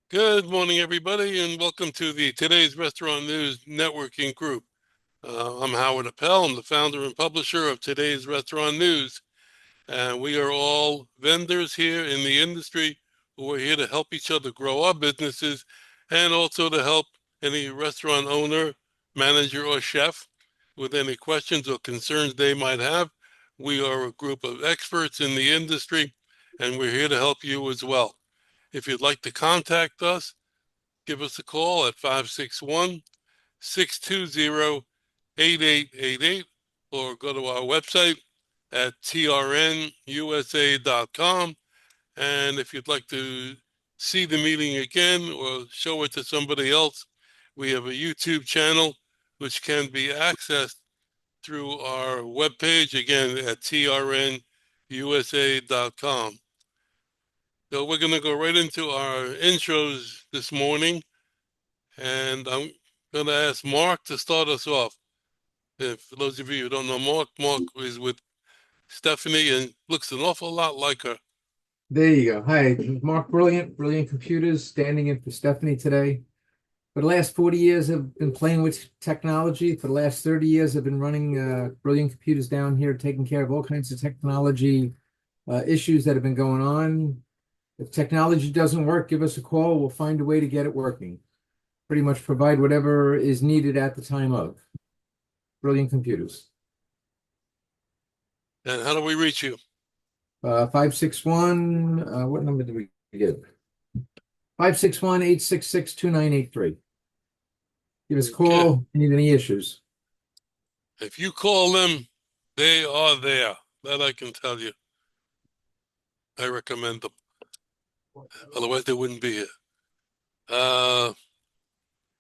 Good morning, everybody, and welcome to the Today's Restaurant News Networking Group. I'm Howard Appel. I'm the founder and publisher of Today's Restaurant News, and we are all vendors here in the industry who are here to help each other grow our businesses and also to help any restaurant owner, manager, or chef with any questions or concerns they might have. We are a group of experts in the industry, and we're here to help you as well. If you'd like to contact us, give us a call at 561-620-8888 or go to our website at trnusa.com. And if you'd like to see the meeting again or show it to somebody else, we have a YouTube channel which can be accessed through our webpage, again, at trnusa.com. So we're going to go right into our intros this morning. And I'm going to ask Mark to start us off. If for those of you who don't know Mark is with Stephanie and looks an awful lot like her. There you go. Hi, Mark Brilliant Computers, standing in for Stephanie today. For the last 40 years, I've been playing with technology. For the last 30 years, I've been running Brilliant Computers down here, taking care of all kinds of technology issues that have been going on. If technology doesn't work, give us a call. We'll find a way to get it working. Pretty much provide whatever is needed at the time of. Brilliant Computers. And how do we reach you? 561, what number did we give? 561-866-2983. Give us a call if you need any issues. If you call them, they are there. That I can tell you. I recommend them. Otherwise, they wouldn't be here.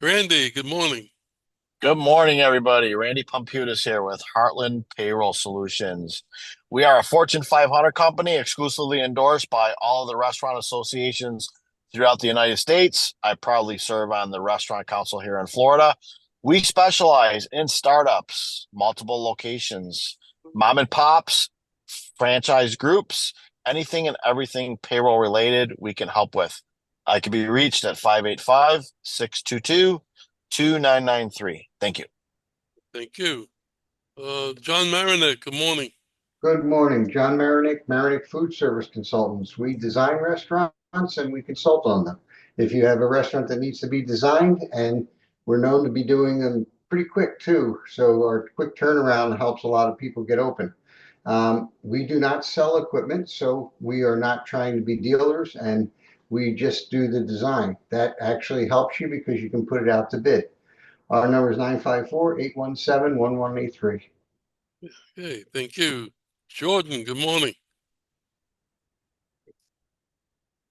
Randy, good morning. Good morning, everybody. Randy Pumputis here with Heartland Payroll Solutions. We are a Fortune 500 company exclusively endorsed by all of the restaurant associations throughout the United States. I proudly serve on the Restaurant Council here in Florida. We specialize in startups, multiple locations, mom and pops, franchise groups, anything and everything payroll related we can help with. I can be reached at 585-622-2993. Thank you. Thank you. John Marinek, good morning. Good morning, John Marinek Food Service Consultants. We design restaurants and we consult on them. If you have a restaurant that needs to be designed, and we're known to be doing them pretty quick too, so our quick turnaround helps a lot of people get open. We do not sell equipment, so we are not trying to be dealers, and we just do the design. That actually helps you because you can put it out to bid. Our number is 954-817-1183. Okay, thank you. Jordan, good morning.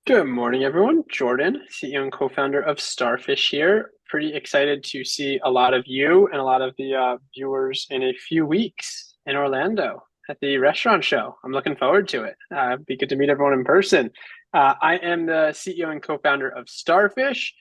Good morning, everyone. Jordan, CEO and co-founder of Starfish here. Pretty excited to see a lot of you and a lot of the viewers in a few weeks in Orlando at the restaurant show. I'm looking forward to it. It'd be good to meet everyone in person. I am the CEO and co-founder of Starfish.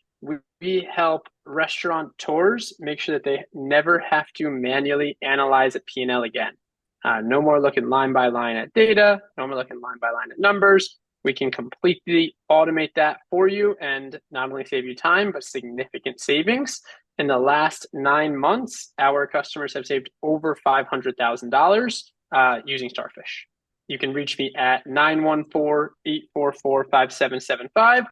We help restaurateurs make sure that they never have to manually analyze a P&L again. No more looking line by line at data, no more looking line by line at numbers. We can completely automate that for you and not only save you time, but significant savings. In the last 9 months, our customers have saved over $500,000 using Starfish. You can reach me at 914-844-5775,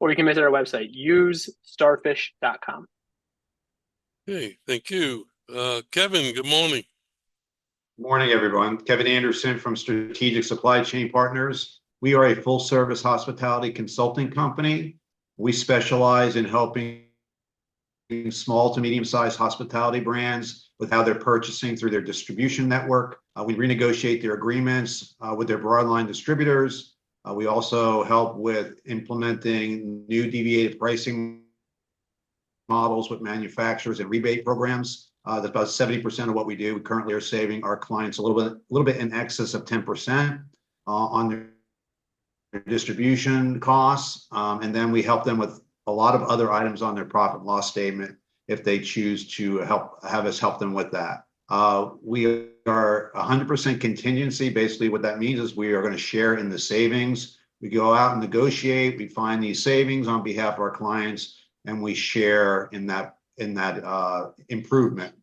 or you can visit our website, usestarfish.com. Hey, thank you. Kevin, good morning. Morning, everyone. Kevin Anderson from Strategic Supply Chain Partners. We are a full-service hospitality consulting company. We specialize in helping small to medium-sized hospitality brands with how they're purchasing through their distribution network. We renegotiate their agreements with their broadline distributors. We also help with implementing new deviated pricing models with manufacturers and rebate programs. That's about 70% of what we do. We currently are saving our clients a little bit in excess of 10% on their distribution costs, and then we help them with a lot of other items on their profit and loss statement if they choose to have us help them with that. We are 100% contingency. Basically, what that means is we are going to share in the savings We go out and negotiate, we find these savings on behalf of our clients, and we share in that improvement.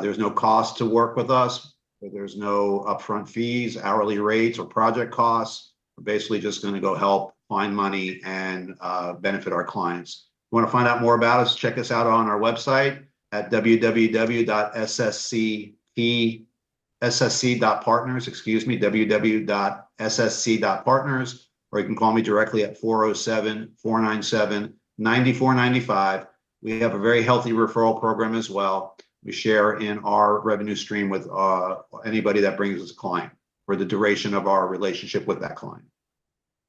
There's no cost to work with us. There's no upfront fees, hourly rates, or project costs. We're basically just going to go help find money and benefit our clients. If you want to find out more about us, check us out on our website at www.ssc.partners, www.ssc.partners, or you can call me directly at 407-497-9495. We have a very healthy referral program as well. We share in our revenue stream with anybody that brings us a client for the duration of our relationship with that client.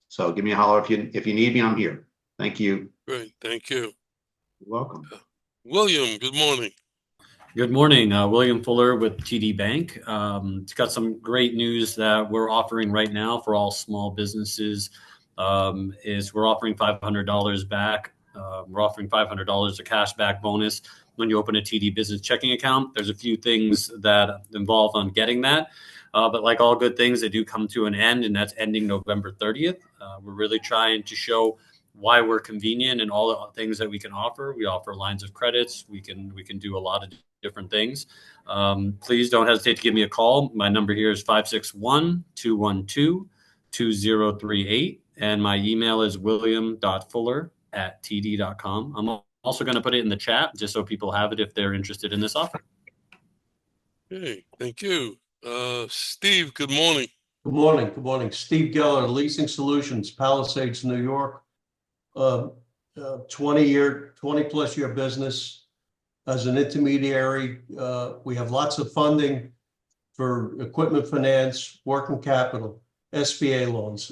So give me a holler if you need me. I'm here. Thank you. Great, thank you. You're welcome. William, good morning. Good morning, William Fuller with TD Bank. It's got some great news that we're offering right now for all small businesses. Is we're offering $500 back. We're offering $500 a cash back bonus when you open a TD business checking account. There's a few things that involve on getting that. But like all good things, they do come to an end, and that's ending November 30th. We're really trying to show why we're convenient and all the things that we can offer. We offer lines of credits. We can do a lot of different things. Please don't hesitate to give me a call. My number here is 561-212-2038. And my email is william.fuller@td.com. I'm also going to put it in the chat just so people have it if they're interested in this offer. Okay, thank you. Steve, good morning. Good morning. Good morning. Steve Geller, Leasing Solutions, Palisades, New York. 20-plus year business as an intermediary. We have lots of funding for equipment finance, working capital, SBA loans,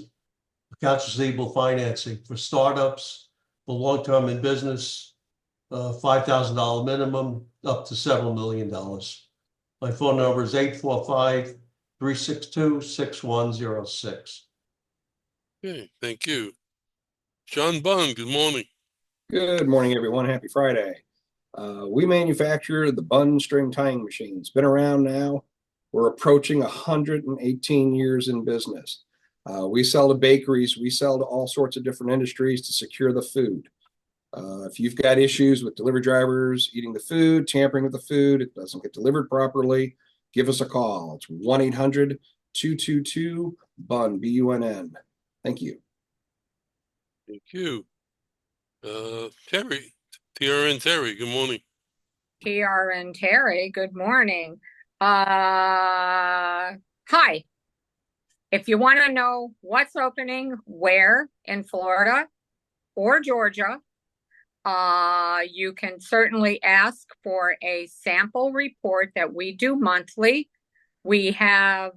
accounts receivable financing for startups, for long-term in business, $5,000 minimum up to several $1 million. My phone number is 845-362-6106. Okay, thank you. John Bunn, good morning. Good morning, everyone. Happy Friday. We manufacture the bun string tying machine. It's been around now. We're approaching 118 years in business. We sell to bakeries. We sell to all sorts of different industries to secure the food. If you've got issues with delivery drivers eating the food, tampering with the food, it doesn't get delivered properly, give us a call. It's 1-800-222-BUN, B-U-N-N. Thank you. Thank you. Terry, TRN Terry, good morning. TRN Terry, good morning. Hi. If you want to know what's opening where in Florida or Georgia, you can certainly ask for a sample report that we do monthly. We have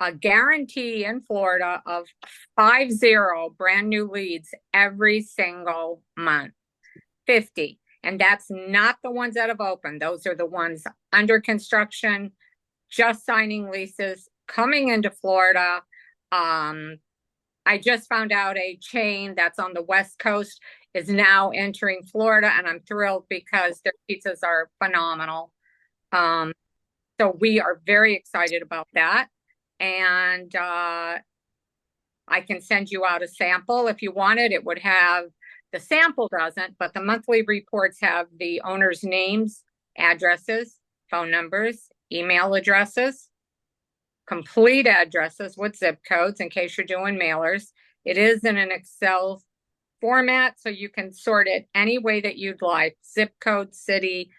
a guarantee in Florida of 50 brand new leads every single month. 50. And that's not the ones that have opened. Those are the ones under construction, just signing leases, coming into Florida. I just found out a chain that's on the West Coast is now entering Florida, and I'm thrilled because their pizzas are phenomenal. So we are very excited about that. And I can send you out a sample if you want it. It would have, the sample doesn't, but the monthly reports have the owner's names, addresses, phone numbers, email addresses, complete addresses with zip codes in case you're doing mailers. It is in an Excel format, so you can sort it any way that you'd like. Zip code, city.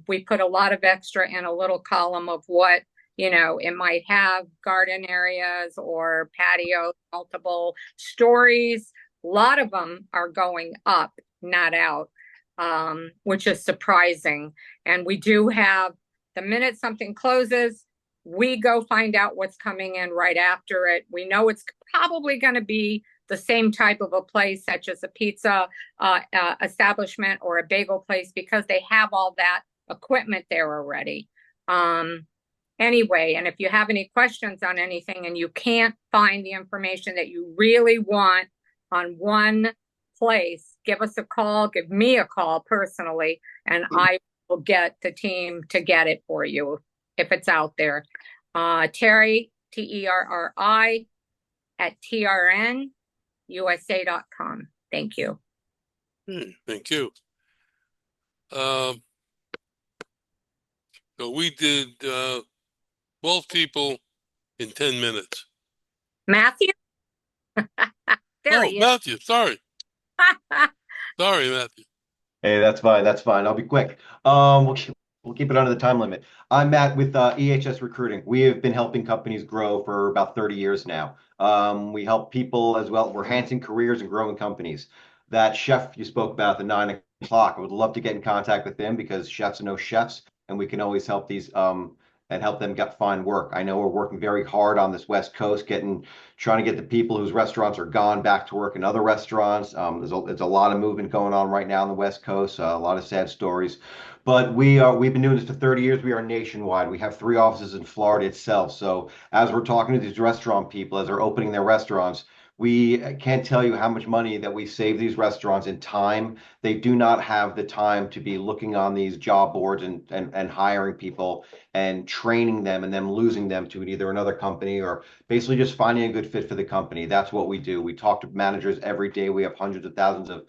We put a lot of extra in a little column of what, you know, it might have garden areas or patio, multiple stories. A lot of them are going up, not out, which is surprising. And we do have, the minute something closes, we go find out what's coming in right after it. We know it's probably going to be the same type of a place, such as a pizza establishment or a bagel place, because they have all that equipment there already. Anyway, and if you have any questions on anything and you can't find the information that you really want on one place, give us a call, give me a call personally, and I will get the team to get it for you if it's out there. Terry, Terri, trnusa.com. Thank you. Thank you. So we did 12 people in 10 minutes. Matthew? There he is. Matthew, sorry. Sorry, Matthew. Hey, that's fine. That's fine. I'll be quick. We'll keep it under the time limit. I'm Matt with EHS Recruiting. We have been helping companies grow for about 30 years now. We help people as well. We're enhancing careers and growing companies. That chef you spoke about, the 9 o'clock, I would love to get in contact with him because chefs know chefs, and we can always help these and help them find work. I know we're working very hard on this West Coast, trying to get the people whose restaurants are gone back to work in other restaurants. There's a lot of movement going on right now on the West Coast, a lot of sad stories. But we've been doing this for 30 years. We are nationwide. We have 3 offices in Florida itself. So as we're talking to these restaurant people, as they're opening their restaurants, we can't tell you how much money that we save these restaurants in time. They do not have the time to be looking on these job boards and hiring people and training them and then losing them to either another company or basically just finding a good fit for the company. That's what we do. We talk to managers every day. We have hundreds of thousands of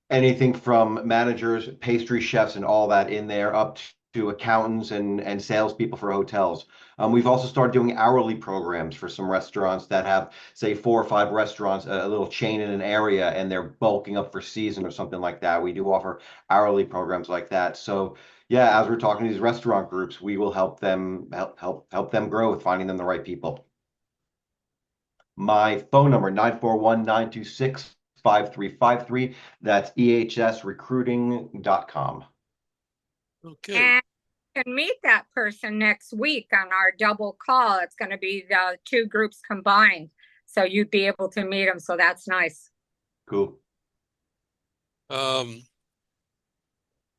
anything from managers, pastry chefs, and all that in there up to accountants and salespeople for hotels. We've also started doing hourly programs for some restaurants that have, say, 4 or 5 restaurants, a little chain in an area, and they're bulking up for season or something like that. We do offer hourly programs like that. So yeah, as we're talking to these restaurant groups, we will help them grow with finding them the right people. My phone number, 941-926-5353. That's ehsrecruiting.com. Okay. And you can meet that person next week on our double call. It's going to be the 2 groups combined. So you'd be able to meet them. So that's nice. Cool.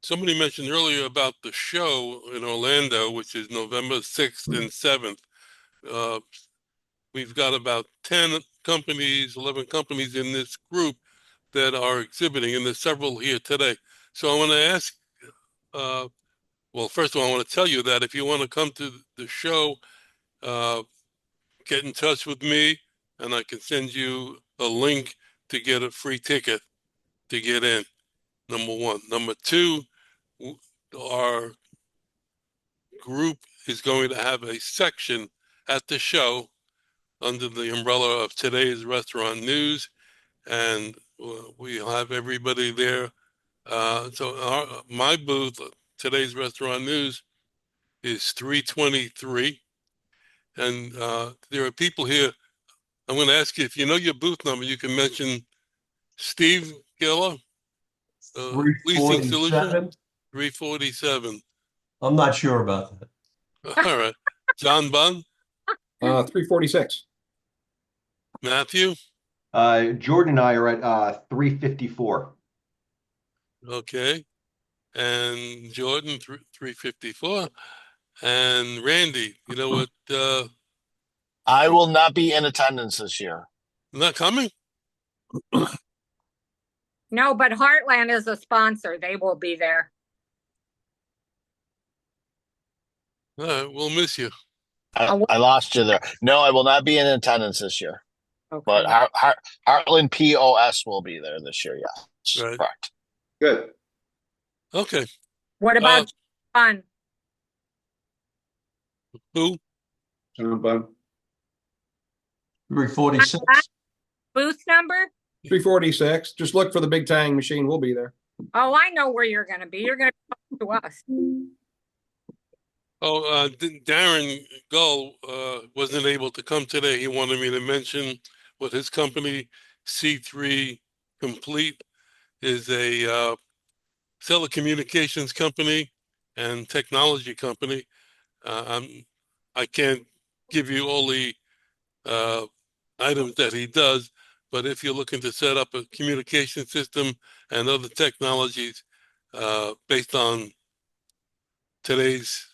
Somebody mentioned earlier about the show in Orlando, which is November 6th and 7th. We've got about 10 companies, 11 companies in this group that are exhibiting, and there's several here today. So I want to ask, well, first of all, I want to tell you that if you want to come to the show, get in touch with me, and I can send you a link to get a free ticket to get in, number 1. Number 2, our group is going to have a section at the show under the umbrella of Today's Restaurant News, and we'll have everybody there. So my booth, Today's Restaurant News, is 323, and there are people here. I'm going to ask you, if you know your booth number, you can mention Steve Giller, Leasing Solution, 347. I'm not sure about that. All right. John Bunn, 346. Matthew. Jordan and I are at 354. Okay. And Jordan, 354. And Randy, you know what? I will not be in attendance this year. Not coming? No, but Heartland is a sponsor. They will be there. All right, we'll miss you. I lost you there. No, I will not be in attendance this year. Okay. But Heartland POS will be there this year. Yes, Right. correct. Good. Okay. What about John? Who? John Bunn. 346. Booth number? 346. Just look for the big tang machine. We'll be there. Oh, I know where you're going to be. You're going to come to us. Oh, Darren Gull wasn't able to come today. He wanted me to mention what his company, C3 Complete, is a telecommunications company and technology company. I can't give you all the items that he does, but if you're looking to set up a communication system and other technologies based on today's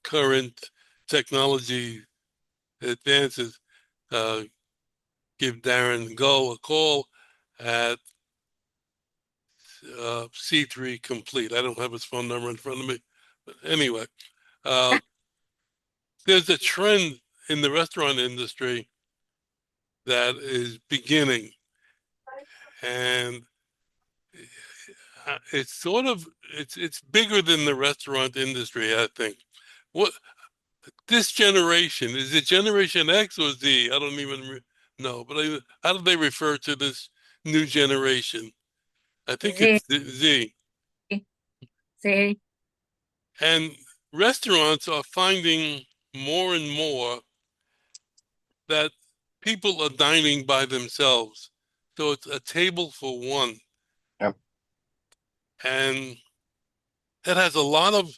current technology advances, give Darren Gull a call at C3 Complete. I don't have his phone number in front of me, but anyway, there's a trend in the restaurant industry that is beginning. And it's bigger than the restaurant industry, I think. What this generation, is it Generation X or Z? I don't even know, but how do they refer to this new generation? I think Z, it's Z. Z. And restaurants are finding more and more that people are dining by themselves. So it's a table for one. Yep. And that has a lot of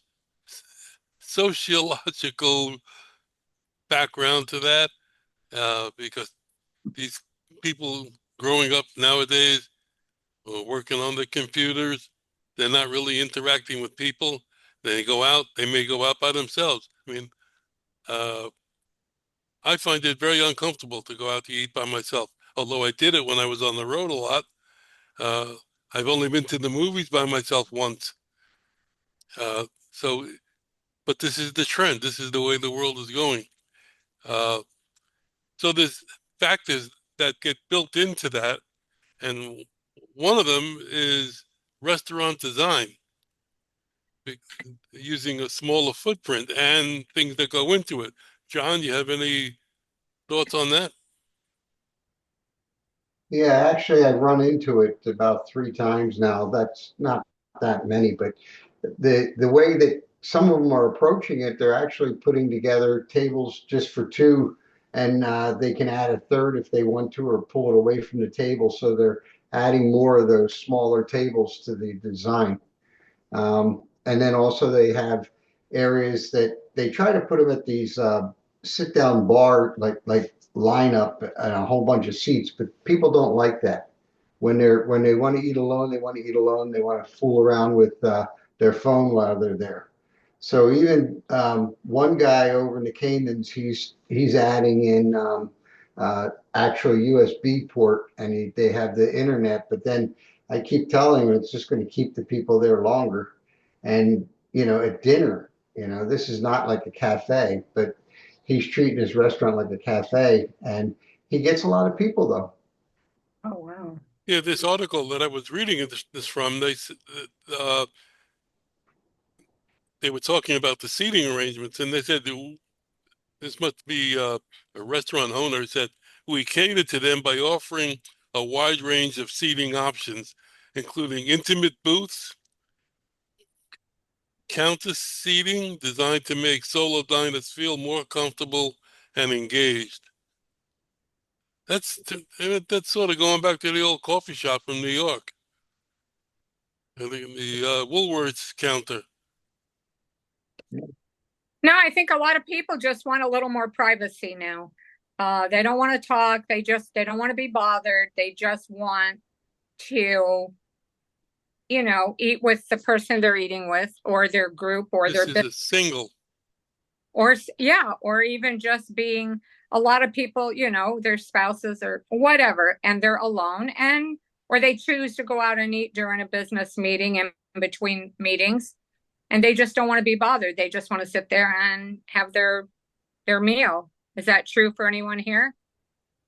sociological background to that, because these people growing up nowadays are working on the computers. They're not really interacting with people. They may go out by themselves. I mean, uh, I find it very uncomfortable to go out to eat by myself, although I did it when I was on the road a lot. Uh, I've only been to the movies by myself once. Uh, so, but this is the trend. This is the way the world is going. Uh, so there's factors that get built into that. And one of them is restaurant design, using a smaller footprint and things that go into it. John, you have any thoughts on that? Yeah, actually, I've run into it about 3 times now. That's not that many, but the way that some of them are approaching it, they're actually putting together tables just for two, and they can add a third if they want to, or pull it away from the table. So they're adding more of those smaller tables to the design. And then also they have areas that they try to put them at these sit down bar like lineup and a whole bunch of seats, but people don't like that. When they want to eat alone, they want to eat alone. They want to fool around with their phone while they're there. So even one guy over in the Caymans, he's adding in actual USB port, and they have the internet. But then I keep telling him it's just going to keep the people there longer. And at dinner, this is not like a cafe, but he's treating his restaurant like a cafe, and he gets a lot of people though. Oh, wow. Yeah, this article that I was reading this from, uh, they were talking about the seating arrangements, and they said this must be a restaurant owner said we cater to them by offering a wide range of seating options, including intimate booths, counter seating designed to make solo diners feel more comfortable and engaged. That's sort of going back to the old coffee shop from New York, the Woolworths counter. No, I think a lot of people just want a little more privacy now. They don't want to talk. They don't want to be bothered. They just want to, eat with the person they're eating with, or their group, or This their is a single. or even just being a lot of people, their spouses or whatever, and they're alone, or they choose to go out and eat during a business meeting and between meetings, and they just don't want to be bothered. They just want to sit there and have their meal. Is that true for anyone here?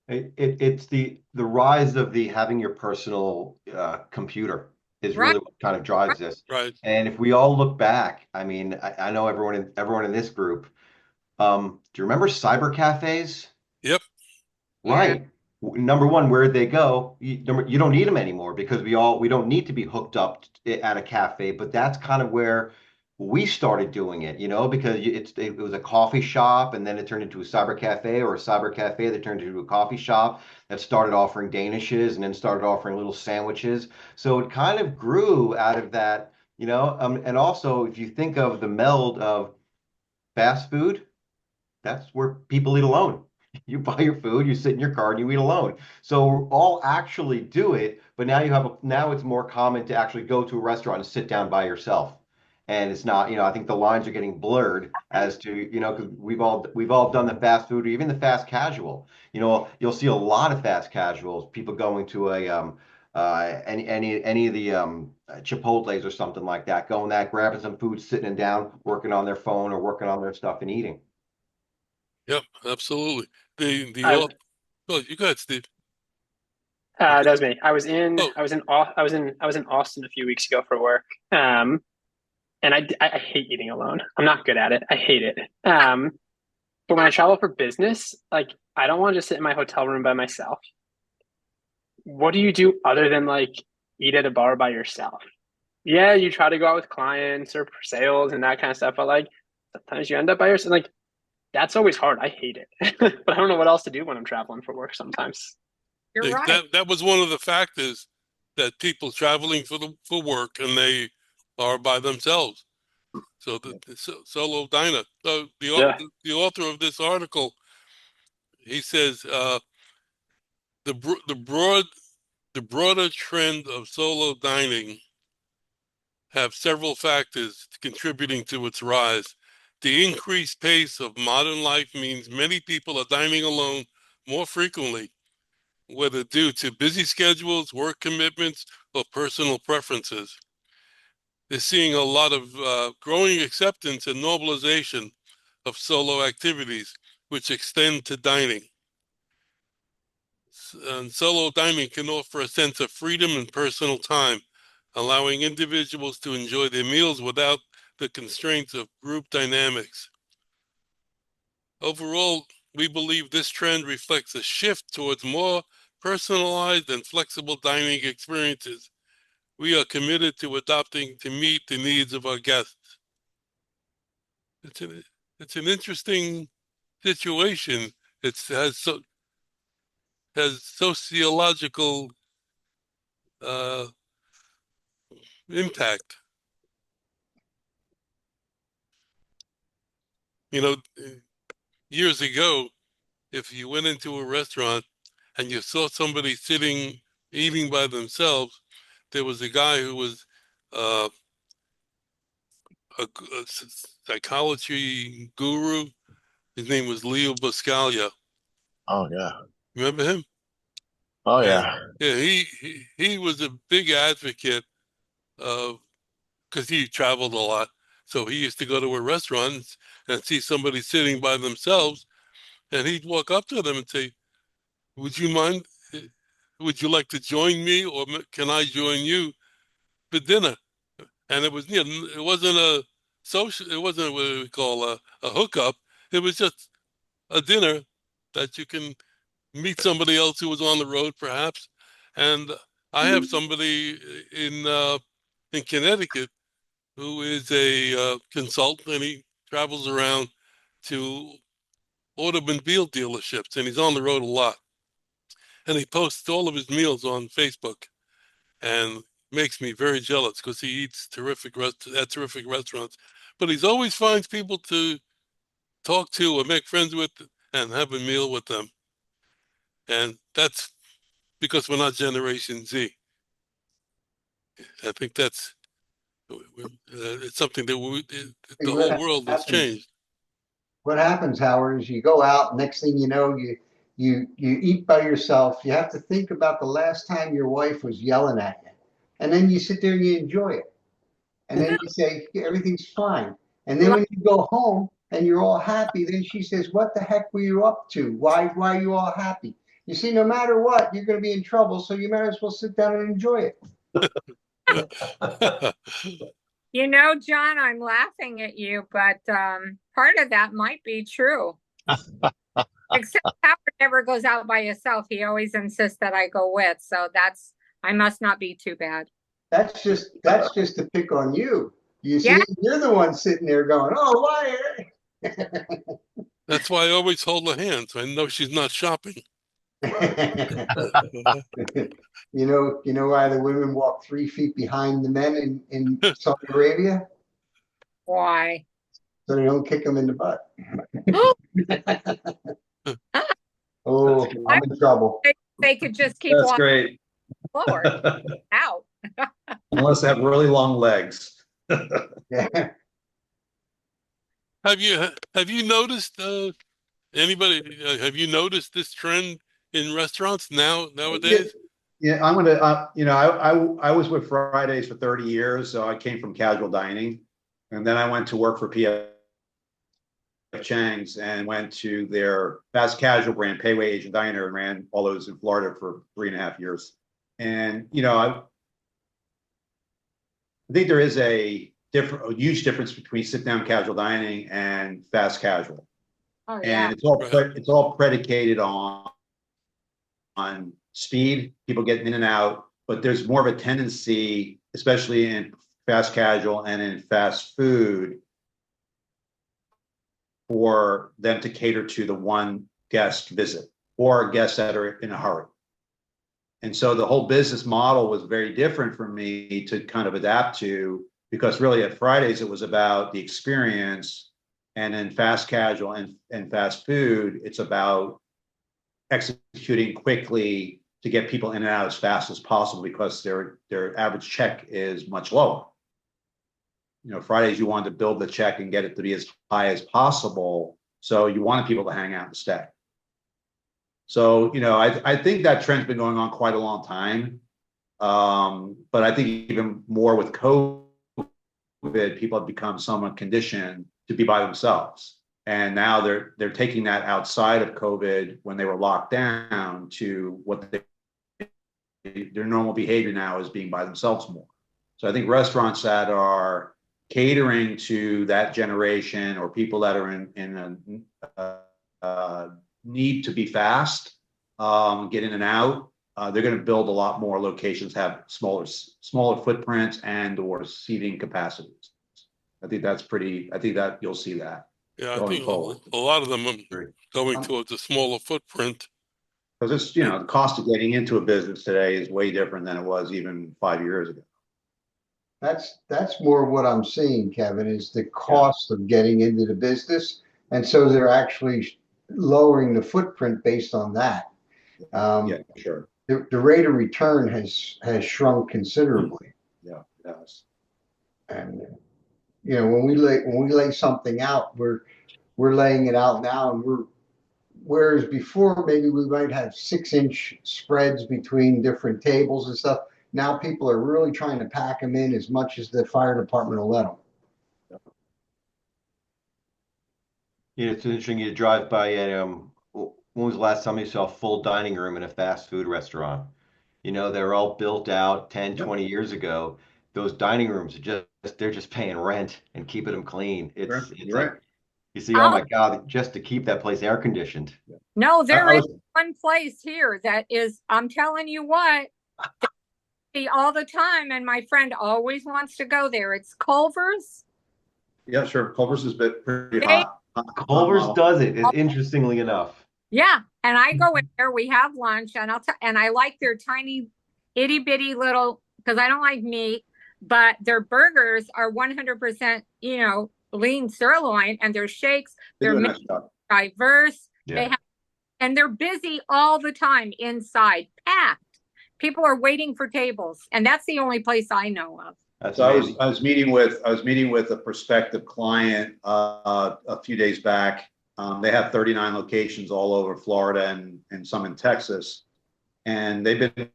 It's the rise of the having your personal computer is Right. really what kind of drives this. Right. And if we all look back, I mean, I know everyone in this group. Do you remember cyber cafes? Yep. Yeah. Right. Number one, where'd they go? You don't need them anymore because we don't need to be hooked up at a cafe. But that's kind of where we started doing it, because it was a coffee shop and then it turned into a cyber cafe, or a cyber cafe that turned into a coffee shop that started offering danishes and then started offering little sandwiches. So it kind of grew out of that, and also if you think of the meld of fast food, that's where people eat alone. You buy your food, you sit in your car, and you eat alone. So all actually do it, but now it's more common to actually go to a restaurant and sit down by yourself. And it's not, I think the lines are getting blurred as to, because we've all done the fast food or even the fast casual. You'll see a lot of fast casuals, people going to a any of the Chipotle's or something like that, going that, grabbing some food, sitting down, working on their phone or working on their stuff and eating. Yep. Absolutely. The I, Go Oh, you got Steve. That was me. I was in Oh, Austin a few weeks ago for work. And I hate eating alone. I'm not good at it. I hate it. But when I travel for business, like I don't want to just sit in my hotel room by myself. What do you do other than like eat at a bar by yourself? Yeah, you try to go out with clients or for sales and that kind of stuff, but like sometimes you end up by yourself. Like that's always hard. I hate it. But I don't know what else to do when I'm traveling for work sometimes. You're right. that was one of the factors that people traveling for work and they are by themselves. So the solo diner. So Yeah. the author of this article, he says the broader trend of solo dining have several factors contributing to its rise. The increased pace of modern life means many people are dining alone more frequently, whether due to busy schedules, work commitments, or personal preferences. They're seeing a lot of growing acceptance and normalization of solo activities, which extend to dining. And solo dining can offer a sense of freedom and personal time, allowing individuals to enjoy their meals without the constraints of group dynamics. Overall, we believe this trend reflects a shift towards more personalized and flexible dining experiences we are committed to adopting to meet the needs of our guests. It's an interesting situation. It has sociological uh, impact. You know, years ago, if you went into a restaurant and you saw somebody sitting eating by themselves, there was a guy who was uh, a psychology guru. His name was Leo Buscaglia. Oh yeah. Remember him? Oh And yeah. yeah, he was a big advocate of because he traveled a lot. So he used to go to a restaurant and see somebody sitting by themselves, and he'd walk up to them and say, "Would you mind? Would you like to join me, or can I join you for dinner?" And it was, it wasn't a social, it wasn't what we call a hookup. It was just a dinner that you can meet somebody else who was on the road, perhaps. And I have somebody in Connecticut who is a consultant, and he travels around to automobile dealerships, and he's on the road a lot. And he posts all of his meals on Facebook, and makes me very jealous because he eats at terrific restaurants. But he's always finds people to talk to or make friends with and have a meal with them. And that's because we're not Generation Z. I think that's it's something that the whole What world has happens? changed. What happens, Howard, is you go out, next thing you know, you eat by yourself. You have to think about the last time your wife was yelling at you. And then you sit there and you enjoy it. And then you say, everything's fine. And then when you go home and you're all happy, then she says, what the heck were you up to? Why are you all happy? You see, no matter what, you're going to be in trouble. So you might as well sit down and enjoy it. You know, John, I'm laughing at you, but part of that might be true. Except Howard never goes out by himself. He always insists that I go with. So I must not be too bad. That's just to pick on you. You see, Yeah. you're the one sitting there going, "Oh, why?" That's why I always hold her hand, so I know she's not shopping. You know why the women walk 3 feet behind the men in Saudi Arabia? Why? So they don't kick them in the butt. Oh, I'm in trouble. They could just keep That's walking great. forward out. Unless they have really long legs. Yeah. Have you noticed anybody have you noticed this trend in restaurants nowadays? Yeah, I'm gonna, I was with Fridays for 30 years, so I came from casual dining, and then I went to work for PF Chang's and went to their fast casual brand, Payway Asian Diner, and ran all those in Florida for 3.5 years. And, I think there is a huge difference between sit-down casual dining and fast casual. Oh, yeah. And it's all predicated on speed, people getting in and out, but there's more of a tendency, especially in fast casual and in fast food, for them to cater to the one guest visit or guests that are in a hurry. And so the whole business model was very different for me to kind of adapt to, because really at Fridays, it was about the experience. And in fast casual and fast food, it's about executing quickly to get people in and out as fast as possible, because their average check is much lower. Fridays, you wanted to build the check and get it to be as high as possible. So you wanted people to hang out and stay. So, I think that trend's been going on quite a long time. But I think even more with COVID, people have become somewhat conditioned to be by themselves. And now they're taking that outside of COVID, when they were locked down, to what their normal behavior now is being by themselves more. So I think restaurants that are catering to that generation, or people that are in a need to be fast, get in and out, they're going to build a lot more locations, have smaller footprints and/or seating capacities. I think that you'll see that. Yeah, I think a lot of them are going towards a smaller footprint. Because it's, the cost of getting into a business today is way different than it was even 5 years ago. That's more what I'm seeing, Kevin, is the cost of getting into the business. And so they're actually lowering the footprint based on that. Yeah, sure. The rate of return has shrunk considerably. Yeah, it has. And when we lay something out, we're laying it out now, and whereas before maybe we might have 6-inch spreads between different tables and stuff. Now people are really trying to pack them in as much as the fire department will let them. It's interesting. You drive by when was the last time you saw a full dining room in a fast food restaurant? They're all built out 10, 20 years ago. Those dining rooms they're just paying rent and keeping them clean. It's right. like you see, oh my God, just to keep that place air conditioned. No, there is one place here that is, I'm telling you what, see all the time, and my friend always wants to go there. It's Culver's. Yeah, sure. Culver's is pretty hot. Culver's does it, interestingly enough. Yeah, and I go in there. We have lunch, and and I like their tiny, itty bitty little, because I don't like meat, but their burgers are 100%, lean sirloin, and their shakes, they're diverse. Yeah. And they're busy all the time inside, packed. People are waiting for tables, and that's the only place I know of. So I was meeting with a prospective client a few days back. They have 39 locations all over Florida and some in Texas, and they've been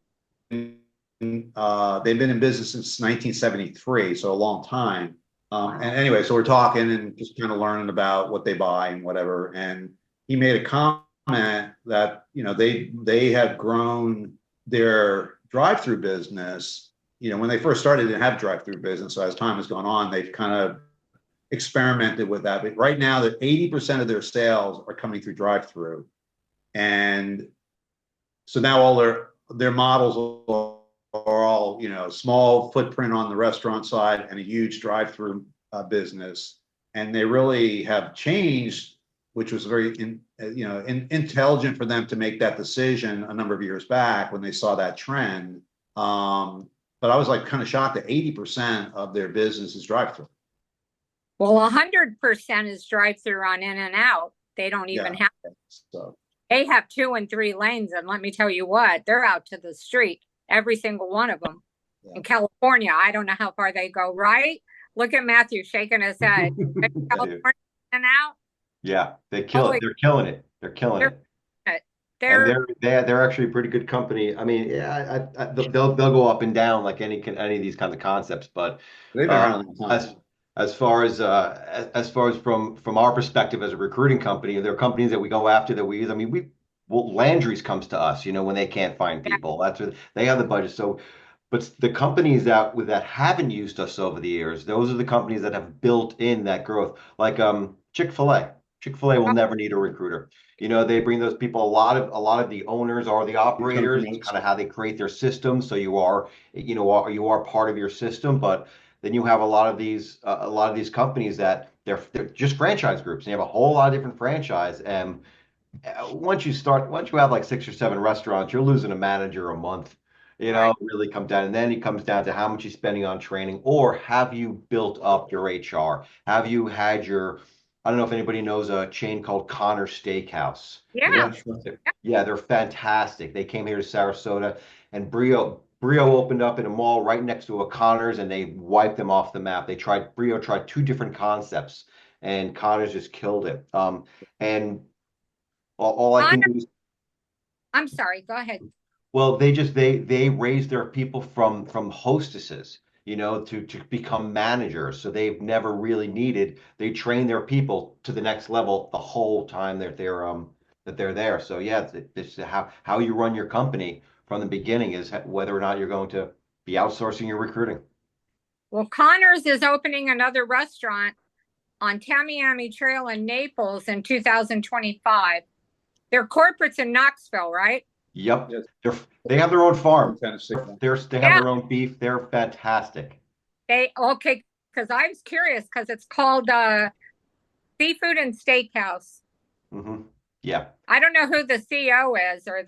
in business since 1973, so a long time. And anyway, so we're talking and just kind of learning about what they buy and whatever. And he made a comment that they have grown their drive-through business. When they first started, they didn't have drive-through business. So as time has gone on, they've kind of experimented with that. But right now, that 80% of their sales are coming through drive-through, and so now all their models are all small footprint on the restaurant side and a huge drive-through business, and they really have changed, which was very intelligent for them to make that decision a number of years back when they saw that trend. But I was kind of shocked that 80% of their business is drive-through. Well, 100% is drive-through on In-N-Out. They don't even have it. So they have 2 and 3 lanes, and let me tell you what, they're out to the street, every single one of them. Yeah. In California, I don't know how far they go, right? Look at Matthew shaking his head. California In-N-Out. Yeah, they're killing it. They're killing it. They're actually a pretty good company. I mean, they'll go up and down like any of these kinds of concepts, but they've been around a long time. as far as from our perspective as a recruiting company, there are companies that we go after that we use. I mean, well, Landry's comes to us, when they can't find Yeah. people. That's what they have the budget. So, but the companies that haven't used us over the years, those are the companies that have built in that growth. Like Chick-fil-A. Chick-fil-A will Oh, never need a recruiter. They bring those people. A lot of the owners are the operators. It's kind of how they create their system. So you are part of your system, but then you have a lot of these companies that they're just franchise groups, and you have a whole lot of different franchise. And once you have like 6 or 7 restaurants, you're losing a manager a month. right. It really comes down, and then it comes down to how much you're spending on training, or have you built up your HR? Have you had I don't know if anybody knows a chain called Connor Steakhouse. Yeah. Yeah, they're fantastic. They came here to Sarasota, and Brio opened up in a mall right next to a Connors, and they wiped them off the map. Brio tried 2 different concepts, and Connors just killed it. And all I can Connor, do is, I'm sorry, go ahead. well, they raise their people from hostesses, to become managers. So they've never really needed. They train their people to the next level the whole time that they're there. So yeah, this is how you run your company from the beginning is whether or not you're going to be outsourcing your recruiting. Well, Connors is opening another restaurant on Tamiami Trail in Naples in 2025. Their corporate's in Knoxville, right? Yep, they have their own farm. Tennessee. They have Yeah. their own beef. They're fantastic. Okay, because I was curious because it's called Seafood and Steakhouse. Hmm. Yeah. I don't know who the CEO is or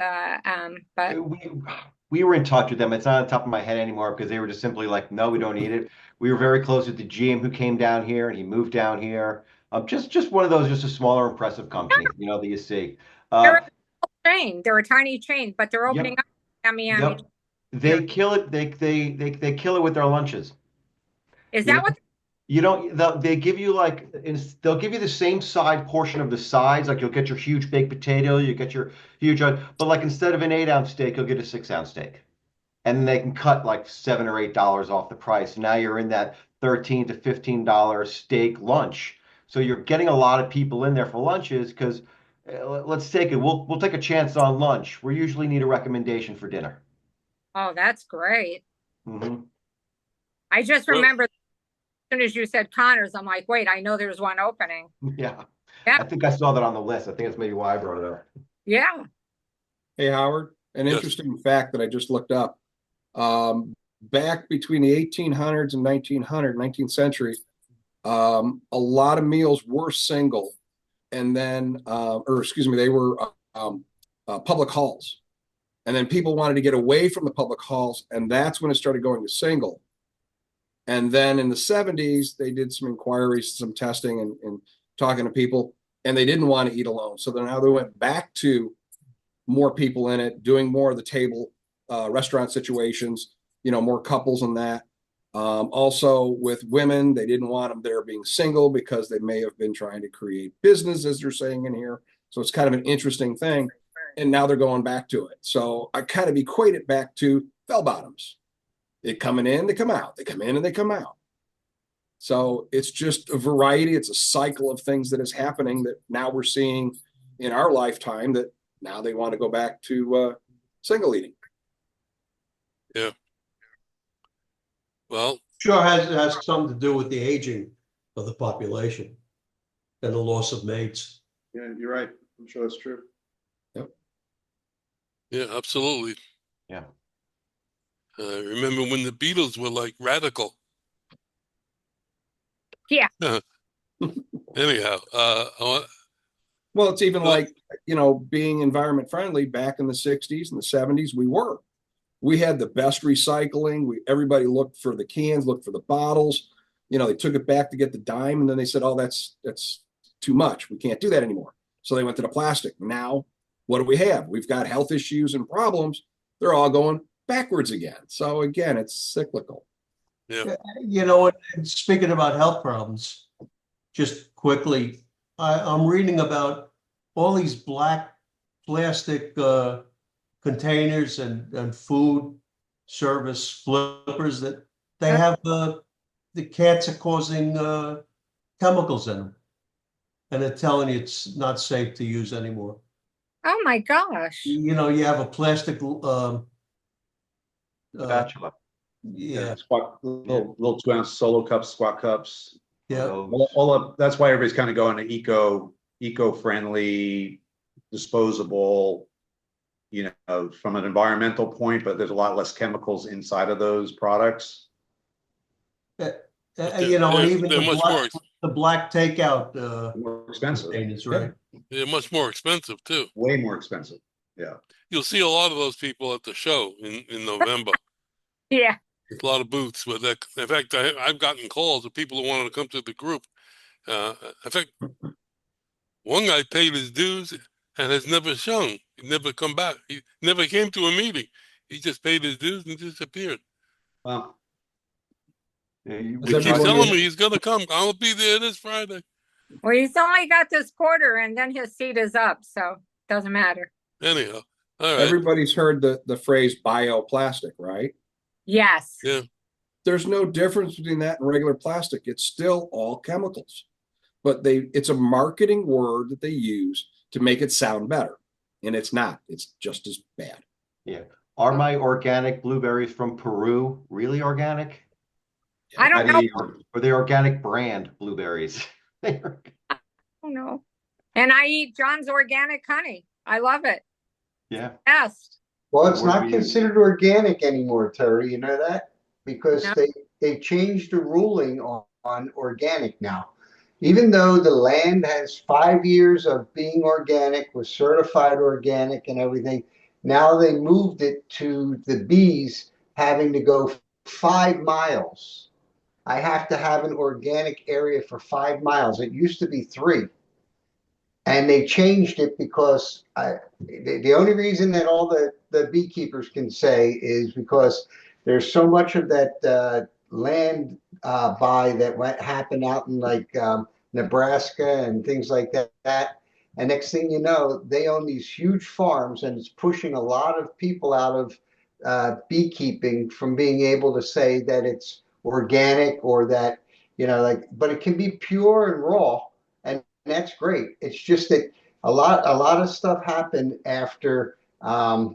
but We were in touch with them. It's not on top of my head anymore because they were just simply like, no, we don't need it. We were very close with the GM who came down here and he moved down here. Just one of those, just a smaller, impressive company, that you see. they're Uh, a chain. They're a tiny chain, but they're opening yep, up in Tamiami. yep. They kill it. They kill it with their lunches. Is You that know, what? they give you they'll give you the same side portion of the sides. Like you'll get your huge baked potato, you get your huge, but like instead of an 8-ounce steak, you'll get a 6-ounce steak. And then they can cut like $7 or $8 off the price. Now you're in that $13 to $15 steak lunch. So you're getting a lot of people in there for lunches because let's take it. We'll take a chance on lunch. We usually need a recommendation for dinner. Oh, that's great. Hmm. I just Well, remember as soon as you said Connors, I'm like, wait, I know there's one opening. Yeah. Yeah. I think I saw that on the list. I think that's maybe why I brought it up. Yeah. Hey, Howard, an Yes. interesting fact that I just looked up. Back between the 1800s and 19th century, a lot of meals were single, and then, or excuse me, they were public halls. And then people wanted to get away from the public halls, and that's when it started going to single. And then in the 70s, they did some inquiries, some testing, and talking to people, and they didn't want to eat alone. So then now they went back to more people in it, doing more of the table restaurant situations, more couples and that. Also with women, they didn't want them there being single because they may have been trying to create business, as they're saying in here. So it's kind of an interesting thing. And now they're going back to it. So I kind of equate it back to bell bottoms. They coming in, they come out. They come in and they come out. So it's just a variety. It's a cycle of things that is happening that now we're seeing in our lifetime that now they want to go back to single eating. Yeah. Well, Sure has something to do with the aging of the population and the loss of mates. Yeah, you're right. I'm sure that's true. yeah, absolutely. Yeah. Remember when the Beatles were like radical. Yeah. Anyhow, Well, it's even Well- like, being environment friendly back in the 60s and the 70s, we had the best recycling. Everybody looked for the cans, looked for the bottles. They took it back to get the dime, and then they said, oh, that's too much. We can't do that anymore. So they went to the plastic. Now, what do we have? We've got health issues and problems. They're all going backwards again. So again, it's cyclical. yeah. And speaking about health problems, just quickly, I'm reading about all these black plastic containers and food service flippers that they have the cats are causing chemicals in them. And they're telling you it's not safe to use anymore. Oh my gosh. You know, you have a plastic Spatula. yeah, Squat, little 2-ounce solo cups, squat cups. yeah. All of that's why everybody's kind of going to eco-friendly, disposable, you know, from an environmental point, but there's a lot less chemicals inside of those products. You know, and even they're much more the black takeout More expensive. containers, right? they're much more expensive too. Way more expensive. Yeah. You'll see a lot of those people at the show in November. Yeah. A lot of booths with that. In fact, I've gotten calls of people who wanted to come to the group. In fact, one guy paid his dues and has never shown. He never come back. He never came to a meeting. He just paid his dues and disappeared. Well, He keeps telling me he's gonna come. I'll be there this Friday. Well, he's only got this quarter and then his seat is up, so doesn't matter. Anyhow, all right. Everybody's heard the phrase bioplastic, right? Yes. Yeah. There's no difference between that and regular plastic. It's still all chemicals, but it's a marketing word that they use to make it sound better. And it's not, it's just as bad. Yeah. Are my organic blueberries from Peru really organic? I don't know. Or the organic brand blueberries? I don't know. And I eat John's organic honey. I love it. Yeah. Best. Well, it's not considered organic anymore, Terry. You know that? Because No. they changed the ruling on organic now. Even though the land has 5 years of being organic, was certified organic and everything, now they moved it to the bees having to go 5 miles. I have to have an organic area for 5 miles. It used to be 3. And they changed it because the only reason that all the beekeepers can say is because there's so much of that land buy that happened out in like Nebraska and things like that. And next thing you know, they own these huge farms, and it's pushing a lot of people out of beekeeping from being able to say that it's organic or that, you know, like, but it can be pure and raw. And that's great. It's just that a lot of stuff happened after. I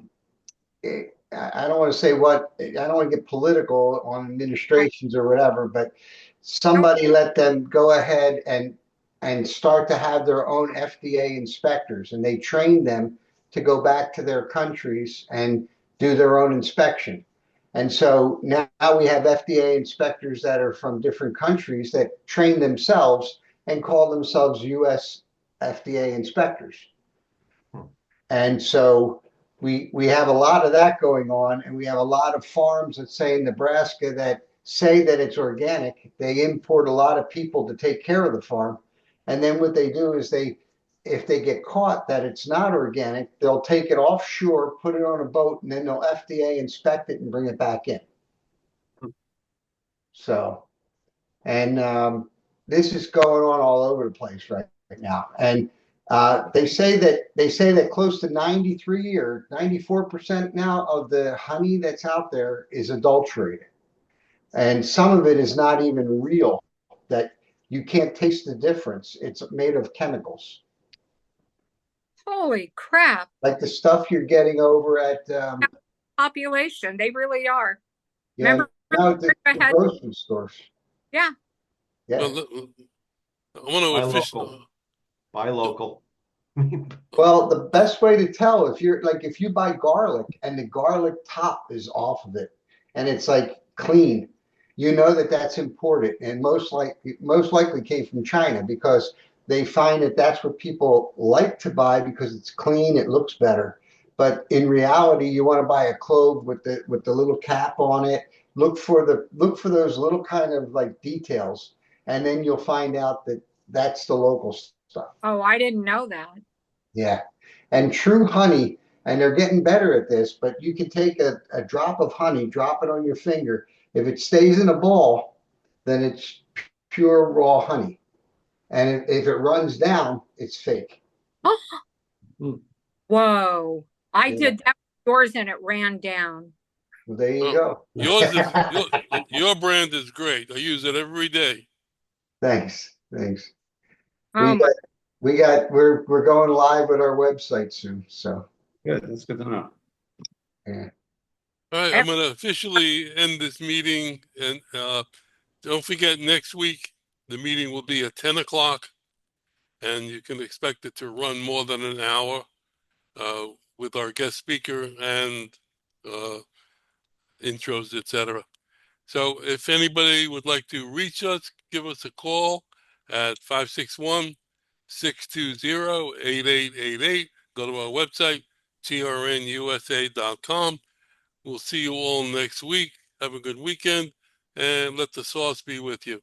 don't want to say what. I don't want to get political on administrations or whatever, but somebody let them go ahead and start to have their own FDA inspectors, and they trained them to go back to their countries and do their own inspection. And so now we have FDA inspectors that are from different countries that train themselves and call themselves US FDA inspectors. And so we have a lot of that going on, and we have a lot of farms that say in Nebraska that say that it's organic. They import a lot of people to take care of the farm. And then what they do is if they get caught that it's not organic, they'll take it offshore, put it on a boat, and then they'll FDA inspect it and bring it back in. So, and this is going on all over the place right now. And they say that close to 93 or 94% now of the honey that's out there is adulterated. And some of it is not even real, that you can't taste the difference. It's made of chemicals. Holy crap. Like the stuff you're getting over at Population. They really are. yeah, Remember the had, grocery stores. yeah. Yeah. Well, I want to officially. Buy local. Well, the best way to tell if you buy garlic and the garlic top is off of it and it's like clean, you know that that's imported and most likely came from China because they find that that's what people like to buy because it's clean, it looks better. But in reality, you want to buy a clove with the little cap on it. Look for those little kind of like details, and then you'll find out that that's the local stuff. Oh, I didn't know that. Yeah. And true honey, and they're getting better at this, but you can take a drop of honey, drop it on your finger. If it stays in a ball, then it's pure raw honey. And if it runs down, it's fake. Whoa. I Yeah. did that with yours and it ran down. Well, there you Oh, go. your brand is great. I use it every day. Thanks. Oh my, We're going live with our website soon. So Good, that's good to know. yeah. All right, I'm going to officially end this meeting, and don't forget, next week the meeting will be at 10 o'clock, and you can expect it to run more than an hour with our guest speaker and intros, etc. So if anybody would like to reach us, give us a call at 561-620-8888. Go to our website, trnusa.com. We'll see you all next week. Have a good weekend, and let the sauce be with you.